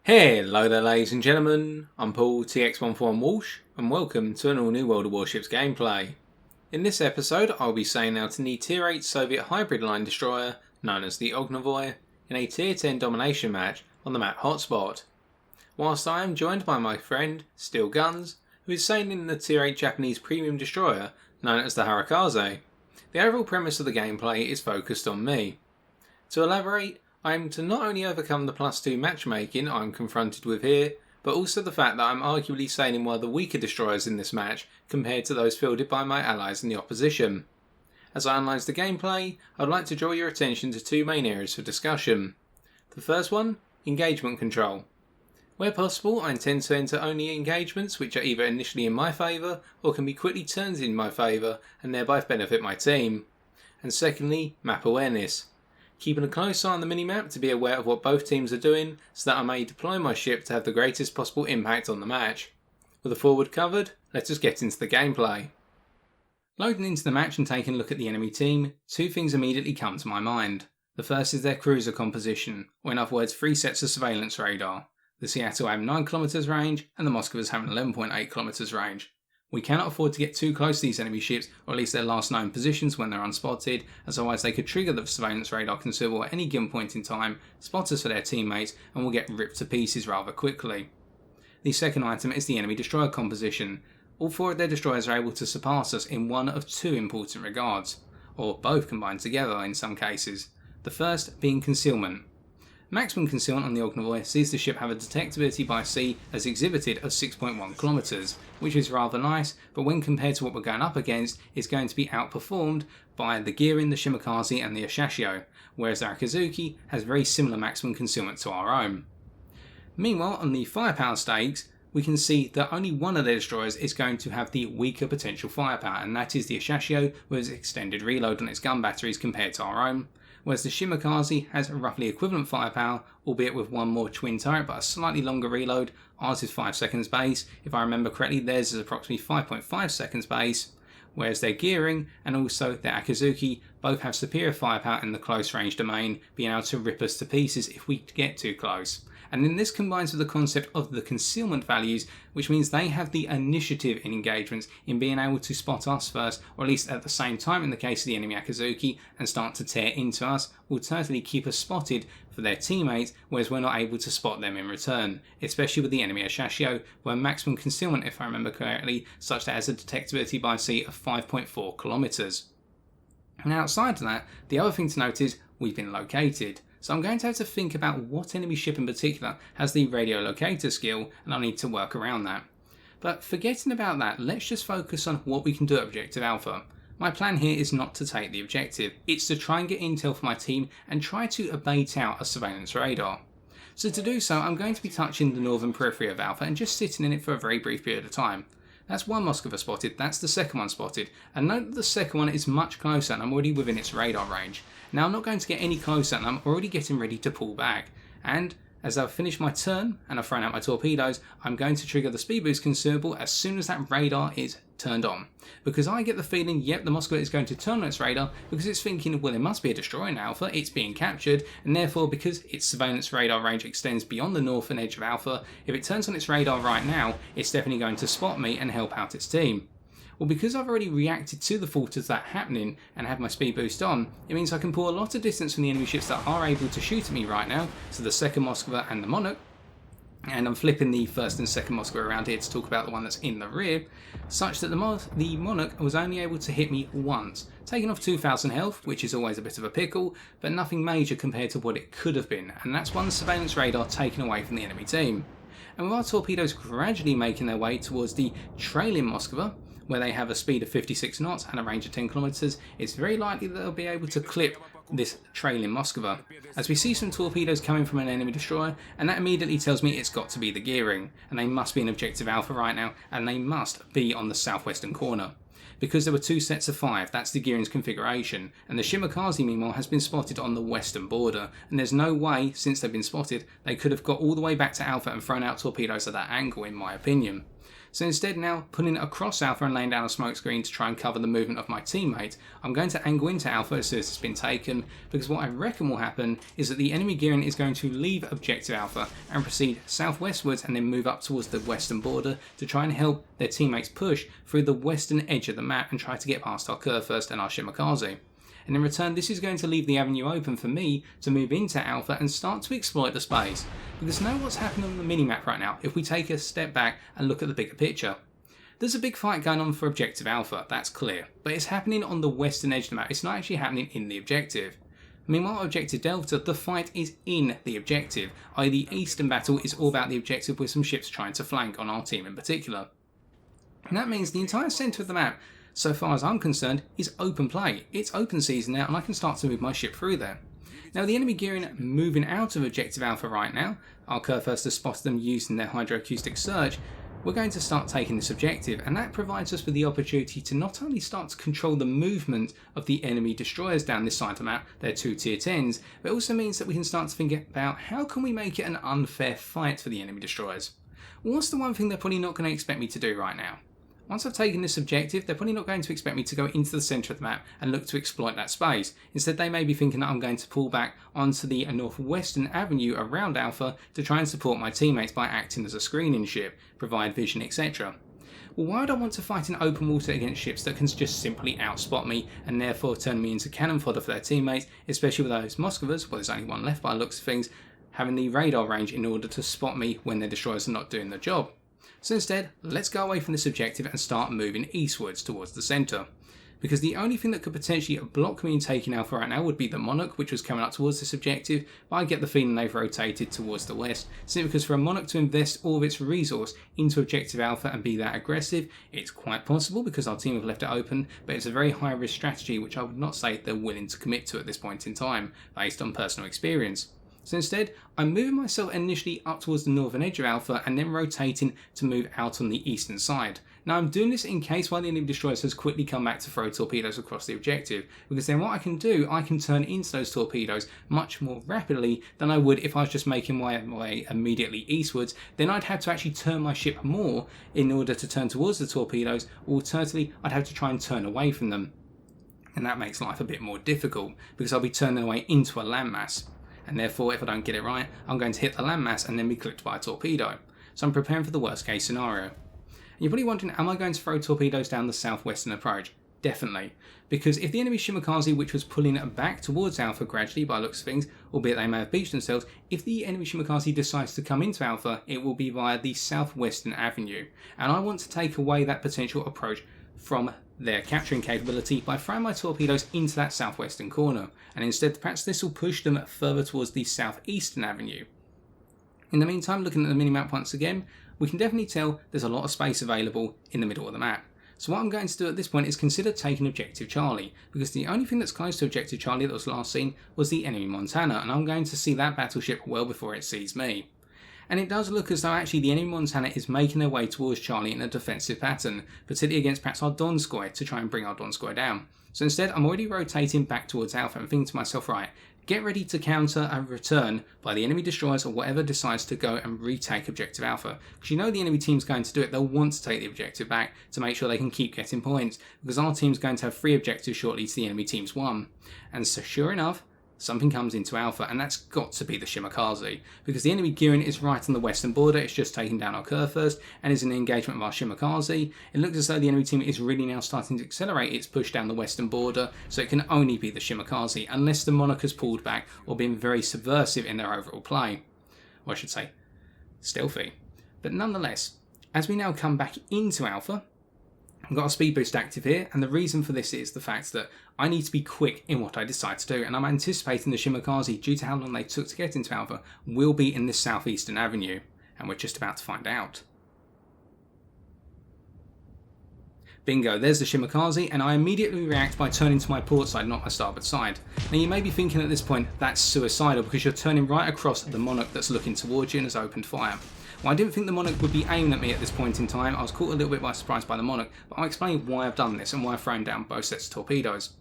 Hello there ladies and gentlemen, I'm Paul TX14 Walsh and welcome to an all new World of Warships gameplay. In this episode I'll be sailing out in the Tier 8 Soviet hybrid line destroyer known as the Ognevoi in a Tier 10 domination match on the map Hotspot. Whilst I am joined by my friend Steel Guns, who is sailing in the Tier 8 Japanese premium destroyer known as the Harikaze. The overall premise of the gameplay is focused on me. To elaborate, I am to not only overcome the +2 matchmaking I'm confronted with here, but also the fact that I'm arguably sailing one of the weaker destroyers in this match compared to those fielded by my allies in the opposition. As I analyse the gameplay, I would like to draw your attention to two main areas for discussion. The first one, engagement control. Where possible, I intend to enter only engagements which are either initially in my favour or can be quickly turned in my favour and thereby benefit my team. And secondly, map awareness. Keeping a close eye on the minimap to be aware of what both teams are doing so that I may deploy my ship to have the greatest possible impact on the match. With the forward covered, let us get into the gameplay. Loading into the match and taking a look at the enemy team, two things immediately come to my mind. The first is their cruiser composition, or in other words 3 sets of surveillance radar. The Seattle have 9 km range and the Moskvas have an 11.8 km range. We cannot afford to get too close to these enemy ships, or at least their last known positions when they're unspotted, as otherwise they could trigger the surveillance radar considerable at any given point in time, spot us for their teammates, and will get ripped to pieces rather quickly. The second item is the enemy destroyer composition. All 4 of their destroyers are able to surpass us in one of 2 important regards, or both combined together in some cases. The first being concealment. Maximum concealment on the Ognevoi sees the ship have a detectability by sea as exhibited of 6.1 km, which is rather nice, but when compared to what we're going up against, it's going to be outperformed by the Gearing, the Shimakaze and the Ashashio, whereas the Akizuki has very similar maximum concealment to our own. Meanwhile, on the firepower stakes, we can see that only one of their destroyers is going to have the weaker potential firepower, and that is the Ashashio with its extended reload on its gun batteries compared to our own. Whereas the Shimakaze has roughly equivalent firepower, albeit with one more twin turret but a slightly longer reload. Ours is 5 seconds base. If I remember correctly, theirs is approximately 5.5 seconds base. Whereas their Gearing and also their Akizuki both have superior firepower in the close range domain, being able to rip us to pieces if we get too close. And then this combines with the concept of the concealment values, which means they have the initiative in engagements in being able to spot us first, or at least at the same time in the case of the enemy Akizuki, and start to tear into us, alternatively keep us spotted for their teammates, whereas we're not able to spot them in return, especially with the enemy Ashashio, where maximum concealment, if I remember correctly, such that it has a detectability by sea of 5.4 km. And outside of that, the other thing to note is we've been located. So I'm going to have to think about what enemy ship in particular has the radio locator skill, and I'll need to work around that. But forgetting about that, let's just focus on what we can do at Objective Alpha. My plan here is not to take the objective, it's to try and get intel for my team and try to abate out a surveillance radar. So to do so, I'm going to be touching the northern periphery of Alpha and just sitting in it for a very brief period of time. That's one Moskva spotted, that's the second one spotted, and note that the second one is much closer and I'm already within its radar range. Now I'm not going to get any closer and I'm already getting ready to pull back, and as I've finished my turn and I've thrown out my torpedoes, I'm going to trigger the speed boost consumable as soon as that radar is turned on. Because I get the feeling, yep, the Moskva is going to turn on its radar because it's thinking, well, there must be a destroyer in Alpha, it's being captured, and therefore because its surveillance radar range extends beyond the northern edge of Alpha, if it turns on its radar right now, it's definitely going to spot me and help out its team. Well, because I've already reacted to the thought of that happening and have my speed boost on, it means I can pull a lot of distance from the enemy ships that are able to shoot at me right now, so the second Moskva and the Monarch, and I'm flipping the first and second Moskva around here to talk about the one that's in the rear, such that the Monarch was only able to hit me once, taking off 2,000 health, which is always a bit of a pickle, but nothing major compared to what it could have been, and that's one surveillance radar taken away from the enemy team. And with our torpedoes gradually making their way towards the trailing Moskva, where they have a speed of 56 knots and a range of 10 kilometers, it's very likely that they'll be able to clip this trailing Moskva. As we see some torpedoes coming from an enemy destroyer, and that immediately tells me it's got to be the Gearing, and they must be in Objective Alpha right now, and they must be on the southwestern corner. Because there were 2 sets of 5, that's the Gearing's configuration, and the Shimakaze meanwhile has been spotted on the western border, and there's no way, since they've been spotted, they could have got all the way back to Alpha and thrown out torpedoes at that angle in my opinion. So instead, now pulling across Alpha and laying down a smoke screen to try and cover the movement of my teammate, I'm going to angle into Alpha as soon as it's been taken, because what I reckon will happen is that the enemy gearing is going to leave objective Alpha and proceed southwestwards and then move up towards the western border to try and help their teammates push through the western edge of the map and try to get past our Curve first and our Shimakaze. And in return, this is going to leave the avenue open for me to move into Alpha and start to exploit the space. Because know what's happening on the minimap right now if we take a step back and look at the bigger picture. There's a big fight going on for objective Alpha, that's clear, but it's happening on the western edge of the map, it's not actually happening in the objective. Meanwhile, objective Delta, the fight is in the objective, i.e. the eastern battle is all about the objective with some ships trying to flank on our team in particular. And that means the entire centre of the map, so far as I'm concerned, is open play. It's open season now and I can start to move my ship through there. Now the enemy gearing moving out of objective Alpha right now, our Curve first has spotted them using their hydroacoustic search, we're going to start taking this objective, and that provides us with the opportunity to not only start to control the movement of the enemy destroyers down this side of the map, their 2 tier 10s, but it also means that we can start to think about how can we make it an unfair fight for the enemy destroyers. Well, what's the one thing they're probably not going to expect me to do right now? Once I've taken this objective, they're probably not going to expect me to go into the centre of the map and look to exploit that space. Instead, they may be thinking that I'm going to pull back onto the northwestern avenue around Alpha to try and support my teammates by acting as a screening ship, provide vision, etc. Well, why would I want to fight in open water against ships that can just simply outspot me and therefore turn me into cannon fodder for their teammates, especially with those Moskvas, well there's only one left by the looks of things, having the radar range in order to spot me when their destroyers are not doing the job. So instead, let's go away from this objective and start moving eastwards towards the centre. Because the only thing that could potentially block me in taking Alpha right now would be the Monarch, which was coming up towards this objective, but I get the feeling they've rotated towards the west, simply because for a Monarch to invest all of its resource into objective Alpha and be that aggressive, it's quite possible because our team have left it open, but it's a very high risk strategy which I would not say they're willing to commit to at this point in time, based on personal experience. So instead, I'm moving myself initially up towards the northern edge of Alpha and then rotating to move out on the eastern side. Now I'm doing this in case one of the enemy destroyers has quickly come back to throw torpedoes across the objective, because then what I can do, I can turn into those torpedoes much more rapidly than I would if I was just making my way immediately eastwards. Then I'd have to actually turn my ship more in order to turn towards the torpedoes, or alternatively I'd have to try and turn away from them. And that makes life a bit more difficult, because I'll be turning away into a landmass. And therefore, if I don't get it right, I'm going to hit the landmass and then be clipped by a torpedo. So I'm preparing for the worst case scenario. And you're probably wondering, am I going to throw torpedoes down the southwestern approach? Definitely. Because if the enemy Shimakaze, which was pulling back towards Alpha gradually by looks of things, albeit they may have beached themselves, if the enemy Shimakaze decides to come into Alpha, it will be via the southwestern avenue. And I want to take away that potential approach from their capturing capability by throwing my torpedoes into that southwestern corner, and instead perhaps this will push them further towards the southeastern avenue. In the meantime, looking at the minimap once again, we can definitely tell there's a lot of space available in the middle of the map. So what I'm going to do at this point is consider taking Objective Charlie, because the only thing that's close to Objective Charlie that was last seen was the enemy Montana, and I'm going to see that battleship well before it sees me. And it does look as though actually the enemy Montana is making their way towards Charlie in a defensive pattern, particularly against perhaps our Donskoy, to try and bring our Donskoy down. So instead, I'm already rotating back towards Alpha and thinking to myself, right, get ready to counter and return by the enemy destroyers or whatever decides to go and retake Objective Alpha. Because you know the enemy team's going to do it, they'll want to take the objective back to make sure they can keep getting points, because our team's going to have 3 objectives shortly to the enemy team's 1. And so sure enough, something comes into Alpha, and that's got to be the Shimakaze, because the enemy gearing is right on the western border. It's just taking down our Curve first and is in engagement with our Shimakaze. It looks as though the enemy team is really now starting to accelerate its push down the western border, so it can only be the Shimakaze unless the Monarch has pulled back or been very subversive in their overall play, or I should say stealthy. But nonetheless, as we now come back into Alpha, I've got a speed boost active here, and the reason for this is the fact that I need to be quick in what I decide to do, and I'm anticipating the Shimakaze, due to how long they took to get into Alpha, will be in this southeastern avenue, and we're just about to find out. Bingo, there's the Shimakaze, and I immediately react by turning to my port side, not my starboard side. Now you may be thinking at this point, that's suicidal, because you're turning right across the Monarch that's looking towards you and has opened fire. Well, I didn't think the Monarch would be aiming at me at this point in time. I was caught a little bit by surprise by the Monarch, but I'll explain why I've done this and why I've thrown down both sets of torpedoes.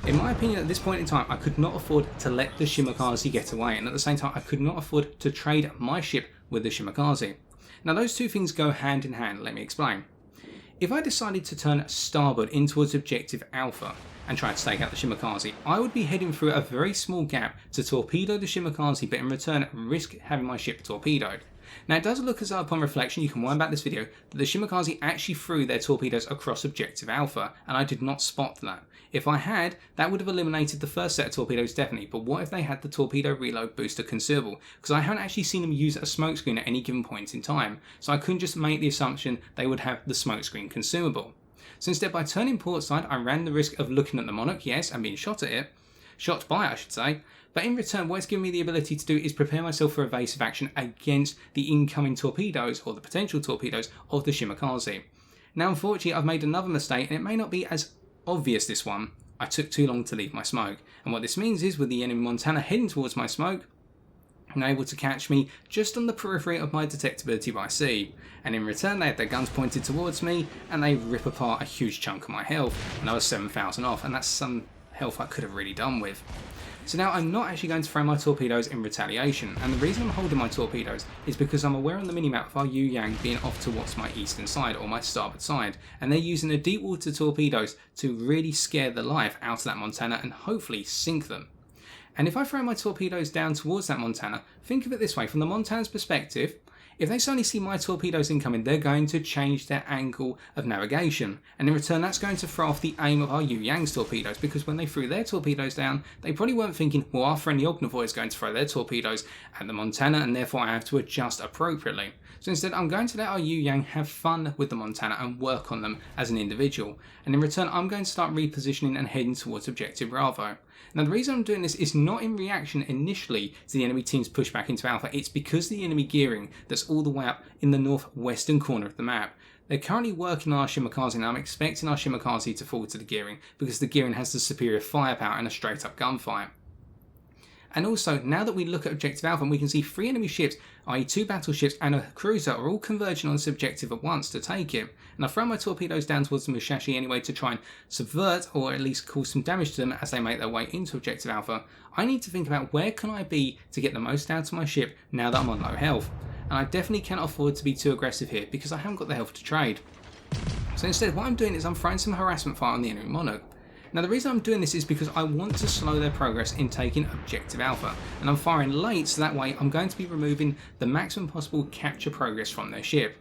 In my opinion, at this point in time, I could not afford to let the Shimakaze get away, and at the same time, I could not afford to trade my ship with the Shimakaze. Now those two things go hand in hand, let me explain. If I decided to turn starboard in towards objective Alpha and try to take out the Shimakaze, I would be heading through a very small gap to torpedo the Shimakaze, but in return risk having my ship torpedoed. Now it does look as though upon reflection, you can wind back this video, that the Shimakaze actually threw their torpedoes across objective Alpha, and I did not spot that. If I had, that would have eliminated the first set of torpedoes definitely, but what if they had the torpedo reload booster consumable? Because I haven't actually seen them use a smokescreen at any given point in time, so I couldn't just make the assumption they would have the smokescreen consumable. So instead, by turning port side, I ran the risk of looking at the Monarch, yes, and being shot by I should say, but in return what it's given me the ability to do is prepare myself for evasive action against the incoming torpedoes, or the potential torpedoes, of the Shimakaze. Now unfortunately I've made another mistake, and it may not be as obvious this one. I took too long to leave my smoke, and what this means is with the enemy Montana heading towards my smoke, and able to catch me just on the periphery of my detectability by sea, and in return they have their guns pointed towards me and they rip apart a huge chunk of my health, and I was 7,000 off, and that's some health I could have really done with. So now I'm not actually going to throw my torpedoes in retaliation, and the reason I'm holding my torpedoes is because I'm aware on the minimap of our Yu Yang being off towards my eastern side, or my starboard side, and they're using the deep water torpedoes to really scare the life out of that Montana and hopefully sink them. And if I throw my torpedoes down towards that Montana, think of it this way, from the Montana's perspective, if they suddenly see my torpedoes incoming, they're going to change their angle of navigation, and in return that's going to throw off the aim of our Yu Yang's torpedoes, because when they threw their torpedoes down, they probably weren't thinking, well, our friendly Ognevoi is going to throw their torpedoes at the Montana, and therefore I have to adjust appropriately. So instead I'm going to let our Yu Yang have fun with the Montana and work on them as an individual, and in return I'm going to start repositioning and heading towards objective Bravo. Now the reason I'm doing this is not in reaction initially to the enemy team's pushback into Alpha, it's because the enemy gearing that's all the way up in the northwestern corner of the map. They're currently working on our Shimakaze, and I'm expecting our Shimakaze to fall to the gearing because the gearing has the superior firepower and a straight up gunfight. And also, now that we look at Objective Alpha, we can see 3 enemy ships, i.e. 2 battleships and a cruiser, are all converging on this objective at once to take it. And I've thrown my torpedoes down towards the Musashi anyway to try and subvert, or at least cause some damage to them as they make their way into Objective Alpha. I need to think about where can I be to get the most out of my ship now that I'm on low health. And I definitely cannot afford to be too aggressive here because I haven't got the health to trade. So instead what I'm doing is I'm throwing some harassment fire on the enemy Monarch. Now the reason I'm doing this is because I want to slow their progress in taking Objective Alpha, and I'm firing late so that way I'm going to be removing the maximum possible capture progress from their ship.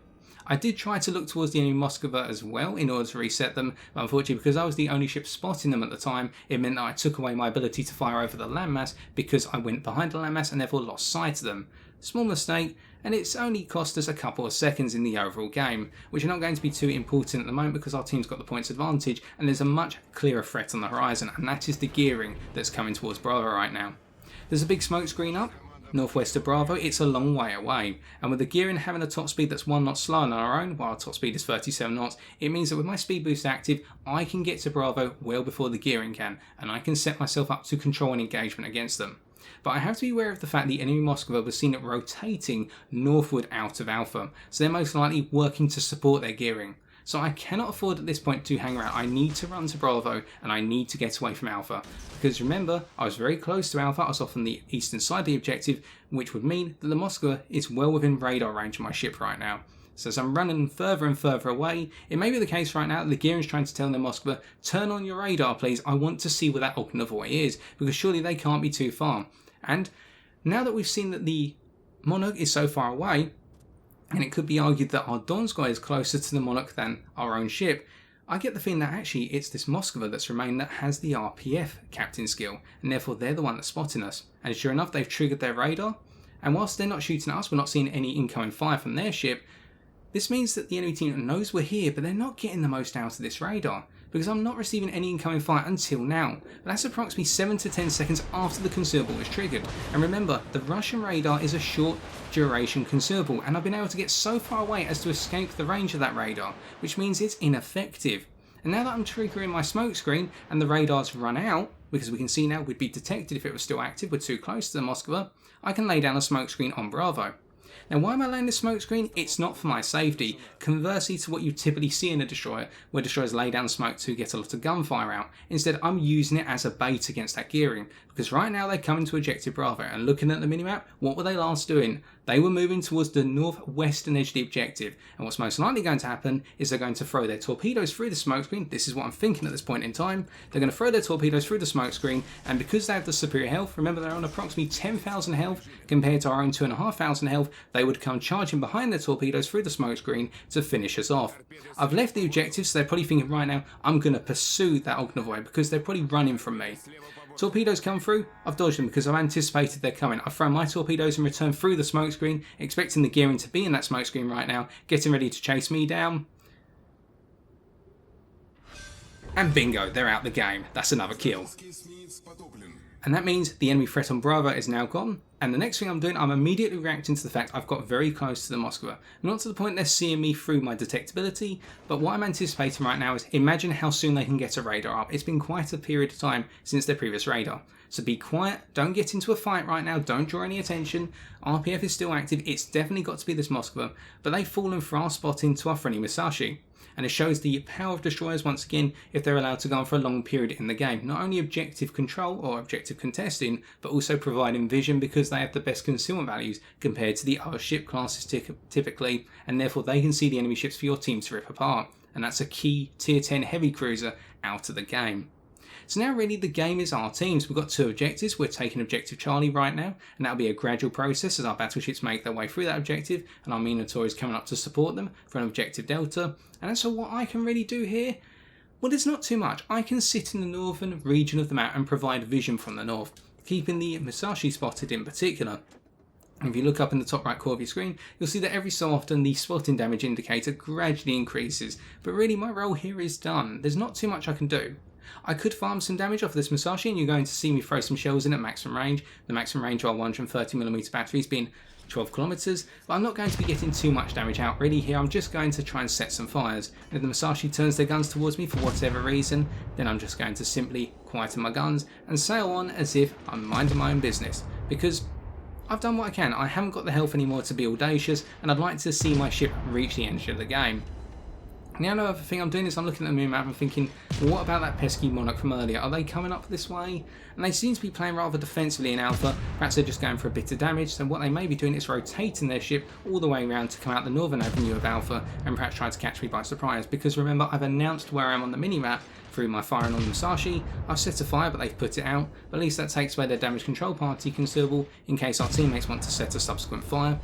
I did try to look towards the enemy Moskva as well in order to reset them, but unfortunately because I was the only ship spotting them at the time, it meant that I took away my ability to fire over the landmass because I went behind the landmass and therefore lost sight of them. Small mistake, and it's only cost us a couple of seconds in the overall game, which are not going to be too important at the moment because our team's got the points advantage and there's a much clearer threat on the horizon, and that is the gearing that's coming towards Bravo right now. There's a big smoke screen up northwest of Bravo. It's a long way away, and with the gearing having a top speed that's 1 knot slower than our own, while our top speed is 37 knots, it means that with my speed boost active I can get to Bravo well before the gearing can, and I can set myself up to control an engagement against them. But I have to be aware of the fact the enemy Moskva was seen rotating northward out of Alpha, so they're most likely working to support their gearing. So I cannot afford at this point to hang around. I need to run to Bravo and I need to get away from Alpha. Because remember, I was very close to Alpha. I was off on the eastern side of the objective, which would mean that the Moskva is well within radar range of my ship right now. So as I'm running further and further away, it may be the case right now that the gearing is trying to tell the Moskva, turn on your radar please, I want to see where that Ognevoi is, because surely they can't be too far. And now that we've seen that the Monarch is so far away, and it could be argued that our Donskoy is closer to the Monarch than our own ship, I get the feeling that actually it's this Moskva that's remained that has the RPF captain skill, and therefore they're the one that's spotting us. And sure enough, they've triggered their radar, and whilst they're not shooting at us, we're not seeing any incoming fire from their ship. This means that the enemy team knows we're here, but they're not getting the most out of this radar, because I'm not receiving any incoming fire until now. But that's approximately 7 to 10 seconds after the consumable is triggered. And remember, the Russian radar is a short duration consumable, and I've been able to get so far away as to escape the range of that radar, which means it's ineffective. And now that I'm triggering my smoke screen and the radar's run out, because we can see now we'd be detected if it was still active, we're too close to the Moskva, I can lay down a smoke screen on Bravo. Now why am I laying this smoke screen? It's not for my safety, conversely to what you typically see in a destroyer, where destroyers lay down smoke to get a lot of gunfire out. Instead I'm using it as a bait against that gearing, because right now they're coming to objective Bravo, and looking at the minimap, what were they last doing? They were moving towards the northwestern edge of the objective, and what's most likely going to happen is they're going to throw their torpedoes through the smokescreen. This is what I'm thinking at this point in time. They're going to throw their torpedoes through the smokescreen, and because they have the superior health, remember they're on approximately 10,000 health compared to our own 2,500 health, they would come charging behind their torpedoes through the smokescreen to finish us off. I've left the objective, so they're probably thinking right now, I'm going to pursue that Ognevoi because they're probably running from me. Torpedoes come through, I've dodged them because I've anticipated they're coming. I've thrown my torpedoes in return through the smokescreen, expecting the gearing to be in that smokescreen right now, getting ready to chase me down. And bingo, they're out the game. That's another kill. And that means the enemy threat on Bravo is now gone. And the next thing I'm doing, I'm immediately reacting to the fact I've got very close to the Moskva. Not to the point they're seeing me through my detectability, but what I'm anticipating right now is imagine how soon they can get a radar up. It's been quite a period of time since their previous radar. So be quiet, don't get into a fight right now, don't draw any attention. RPF is still active, it's definitely got to be this Moskva, but they've fallen for our spotting to our friendly Musashi. And it shows the power of destroyers once again if they're allowed to go on for a long period in the game. Not only objective control or objective contesting, but also providing vision because they have the best concealment values compared to the other ship classes typically, and therefore they can see the enemy ships for your team to rip apart. And that's a key tier 10 heavy cruiser out of the game. So now really the game is our teams. We've got two objectives. We're taking objective Charlie right now, and that'll be a gradual process as our battleships make their way through that objective, and our Minotaur is coming up to support them for an objective Delta. And so what I can really do here, well, there's not too much. I can sit in the northern region of the map and provide vision from the north, keeping the Musashi spotted in particular. If you look up in the top right corner of your screen, you'll see that every so often the spotting damage indicator gradually increases, but really my role here is done. There's not too much I can do. I could farm some damage off this Musashi and you're going to see me throw some shells in at maximum range. The maximum range of our 130mm batteries being 12 kilometers, but I'm not going to be getting too much damage out really here. I'm just going to try and set some fires. And if the Musashi turns their guns towards me for whatever reason, then I'm just going to simply quieten my guns and sail on as if I'm minding my own business, because I've done what I can. I haven't got the health anymore to be audacious, and I'd like to see my ship reach the end of the game. Now the other thing I'm doing is I'm looking at the moon map and thinking, well, what about that pesky Monarch from earlier? Are they coming up this way? And they seem to be playing rather defensively in Alpha. Perhaps they're just going for a bit of damage, so what they may be doing is rotating their ship all the way around to come out the northern avenue of Alpha and perhaps try to catch me by surprise. Because remember, I've announced where I am on the mini-map through my firing on the Musashi. I've set a fire, but they've put it out. But at least that takes away their damage control party considerable in case our teammates want to set a subsequent fire.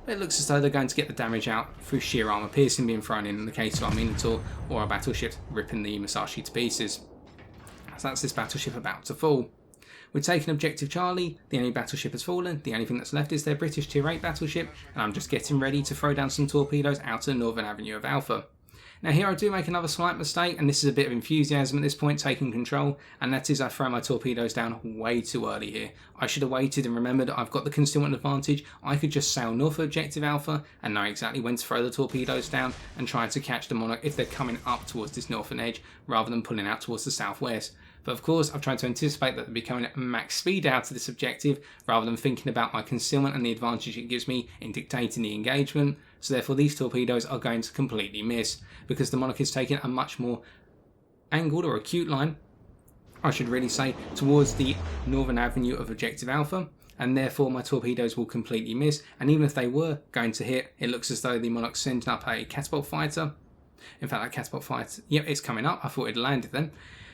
It looks as though they're going to get the damage out through sheer armour piercing being thrown in the case of our Minotaur or our battleship ripping the Musashi to pieces. So that's this battleship about to fall. We're taking objective Charlie, the enemy battleship has fallen, the only thing that's left is their British Tier 8 battleship, and I'm just getting ready to throw down some torpedoes out to the northern avenue of Alpha. Now here I do make another slight mistake, and this is a bit of enthusiasm at this point taking control, and that is I throw my torpedoes down way too early here. I should have waited and remembered I've got the concealment advantage. I could just sail north of objective Alpha and know exactly when to throw the torpedoes down and try to catch the Monarch if they're coming up towards this northern edge rather than pulling out towards the southwest. But of course I've tried to anticipate that they'll be coming at max speed out to this objective rather than thinking about my concealment and the advantage it gives me in dictating the engagement. So therefore these torpedoes are going to completely miss because the Monarch is taking a much more angled or acute line, I should really say, towards the northern avenue of objective Alpha, and therefore my torpedoes will completely miss. And even if they were going to hit, it looks as though the Monarch's sending up a catapult fighter. In fact, that catapult fighter, yep, it's coming up. I thought it landed then.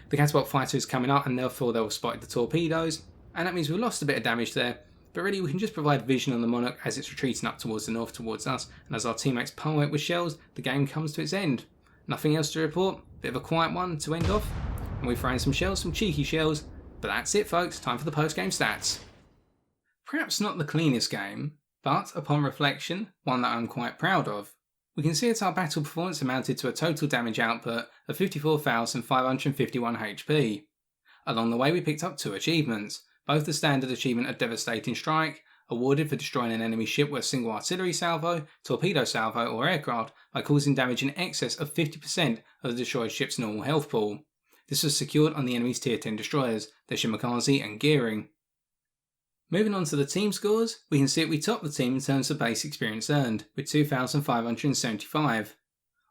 The catapult fighter is coming up and therefore they'll spot the torpedoes, and that means we've lost a bit of damage there. But really we can just provide vision on the Monarch as it's retreating up towards the north towards us, and as our teammates pummel it with shells, the game comes to its end. Nothing else to report, bit of a quiet one to end off, and we've thrown some shells, some cheeky shells, but that's it folks, time for the post-game stats. Perhaps not the cleanest game, but upon reflection, one that I'm quite proud of. We can see that our battle performance amounted to a total damage output of 54,551 HP. Along the way we picked up two achievements. Both the standard achievement of Devastating Strike, awarded for destroying an enemy ship with a single artillery salvo, torpedo salvo or aircraft by causing damage in excess of 50% of the destroyed ship's normal health pool. This was secured on the enemy's Tier 10 destroyers, the Shimakaze and Gearing. Moving on to the team scores, we can see that we topped the team in terms of base experience earned, with 2,575.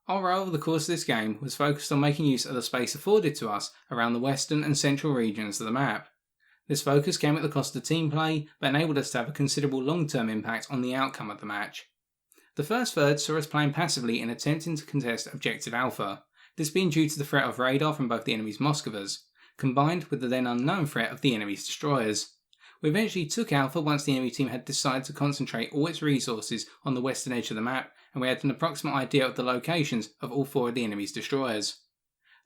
Our role over the course of this game was focused on making use of the space afforded to us around the western and central regions of the map. This focus came at the cost of team play, but enabled us to have a considerable long-term impact on the outcome of the match. The first third saw us playing passively and attempting to contest Objective Alpha, this being due to the threat of radar from both the enemy's Moskvas, combined with the then unknown threat of the enemy's destroyers. We eventually took Alpha once the enemy team had decided to concentrate all its resources on the western edge of the map, and we had an approximate idea of the locations of all 4 of the enemy's destroyers.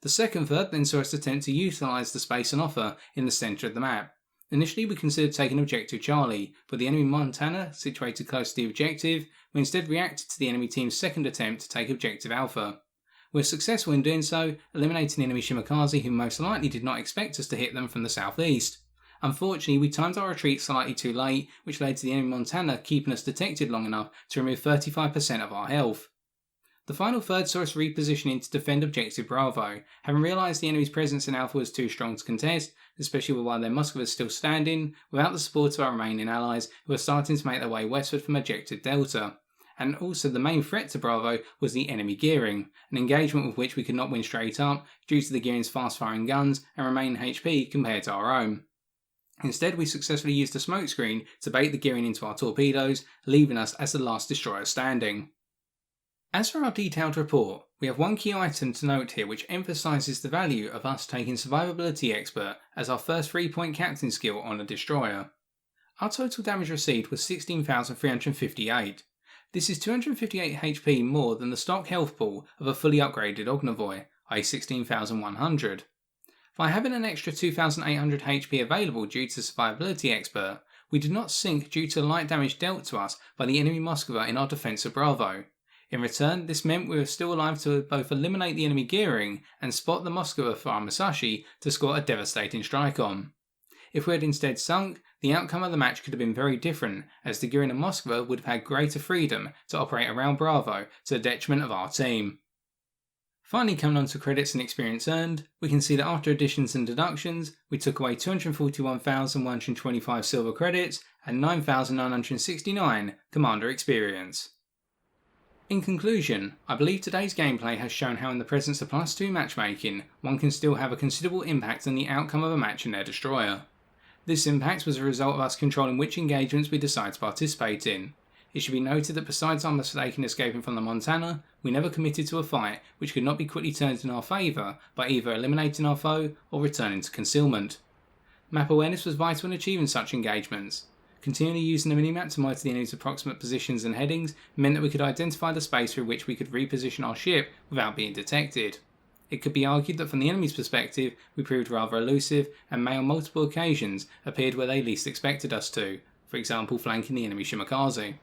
The second third then saw us attempt to utilise the space on offer in the centre of the map. Initially we considered taking Objective Charlie, but the enemy Montana, situated close to the objective, we instead reacted to the enemy team's second attempt to take Objective Alpha. We were successful in doing so, eliminating the enemy Shimakaze who most likely did not expect us to hit them from the southeast. Unfortunately, we timed our retreat slightly too late, which led to the enemy Montana keeping us detected long enough to remove 35% of our health. The final third saw us repositioning to defend Objective Bravo, having realised the enemy's presence in Alpha was too strong to contest, especially while their Moskva was still standing, without the support of our remaining allies who were starting to make their way westward from Objective Delta. And also the main threat to Bravo was the enemy gearing, an engagement with which we could not win straight up due to the gearing's fast-firing guns and remaining HP compared to our own. Instead, we successfully used a smokescreen to bait the gearing into our torpedoes, leaving us as the last destroyer standing. As for our detailed report, we have one key item to note here which emphasises the value of us taking Survivability Expert as our first 3-point captain skill on a destroyer. Our total damage received was 16,358. This is 258 HP more than the stock health pool of a fully upgraded Ognevoi, i.e. 16,100. By having an extra 2,800 HP available due to Survivability Expert, we did not sink due to the light damage dealt to us by the enemy Moskva in our defence of Bravo. In return, this meant we were still alive to both eliminate the enemy gearing and spot the Moskva for our Musashi to score a devastating strike on. If we had instead sunk, the outcome of the match could have been very different, as the gearing of Moskva would have had greater freedom to operate around Bravo to the detriment of our team. Finally, coming on to credits and experience earned, we can see that after additions and deductions, we took away 241,125 silver credits and 9,969 commander experience. In conclusion, I believe today's gameplay has shown how in the presence of +2 matchmaking, one can still have a considerable impact on the outcome of a match in their destroyer. This impact was a result of us controlling which engagements we decide to participate in. It should be noted that besides our mistake in escaping from the Montana, we never committed to a fight which could not be quickly turned in our favour by either eliminating our foe or returning to concealment. Map awareness was vital in achieving such engagements. Continually using the minimap to monitor the enemy's approximate positions and headings meant that we could identify the space through which we could reposition our ship without being detected. It could be argued that from the enemy's perspective, we proved rather elusive and may on multiple occasions appeared where they least expected us to, for example flanking the enemy Shimakaze.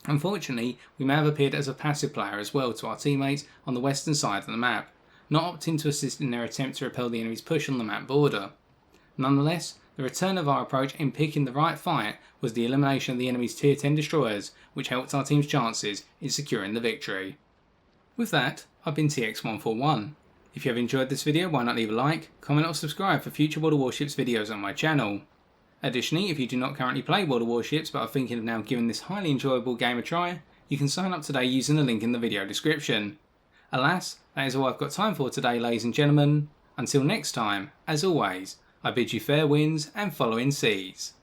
Unfortunately, we may have appeared as a passive player as well to our teammates on the western side of the map, not opting to assist in their attempt to repel the enemy's push on the map border. Nonetheless, the return of our approach in picking the right fight was the elimination of the enemy's Tier 10 destroyers, which helped our team's chances in securing the victory. With that, I've been TX141. If you have enjoyed this video, why not leave a like, comment or subscribe for future World of Warships videos on my channel. Additionally, if you do not currently play World of Warships but are thinking of now giving this highly enjoyable game a try, you can sign up today using the link in the video description. Alas, that is all I've got time for today, ladies and gentlemen. Until next time, as always, I bid you fair winds and following seas.